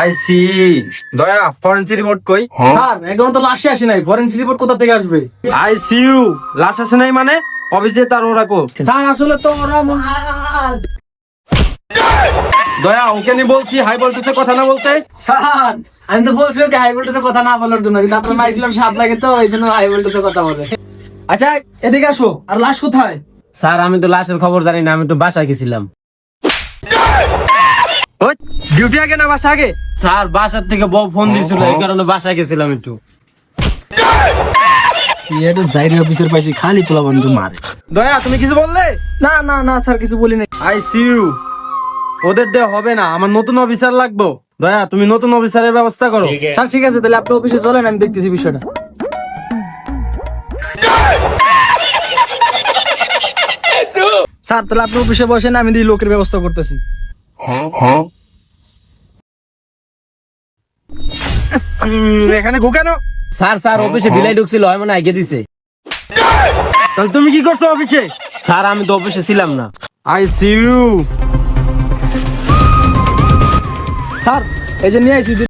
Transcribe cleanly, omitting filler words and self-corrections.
আইসি দয়া forensic report কই? Sir এখন তো লাশে আসে নাই, ফরেনসিক রিপোর্ট কোথা থেকে আসবে? আইসিইউ লাশ আসে নাই মানে অফিসে তার ওরা কো? স্যার আসলে তো ওরা দয়া ওকে নি বলছি হাই ভোল্টেজে কথা না বলতে। স্যার আমি তো বলছি ওকে হাই ভোল্টেজে কথা না বলার জন্য, কিন্তু আপনার মাইক্রোফোন সাপ লাগে তো এই জন্য হাই ভোল্টেজে কথা বলে। আচ্ছা এদিকে আসো, আর লাশ কোথায়? স্যার আমি তো লাশের খবর জানি না, আমি তো বাসায় গেছিলাম। ওই ডিউটি আগে না বাসা আগে? স্যার বাসার থেকে বউ ফোন দিছিল, এই কারণে বাসায় গেছিলাম একটু। এটা জাইরি অফিসার পাইছি, খালি পোলা বন্ধু মারে। দয়া তুমি কিছু বললে? না না না স্যার কিছু বলি নাই। আইসিইউ ওদের দেওয়া হবে না, আমার নতুন অফিসার লাগবে। দয়া তুমি নতুন অফিসারের ব্যবস্থা করো। স্যার ঠিক আছে, তাহলে আপনি অফিসে চলেন, আমি দেখতেছি বিষয়টা। স্যার তাহলে আপনি অফিসে বসেন, আমি দিয়ে লোকের ব্যবস্থা করতেছি। এখানে ঢুকানো? স্যার স্যার অফিসে বিলাই ঢুকছিল, হয় মানে আগে দিছে। তাহলে তুমি কি করছো অফিসে? স্যার আমি তো অফিসে ছিলাম না। আইসিইউ স্যার এই যে নিয়ে আইসি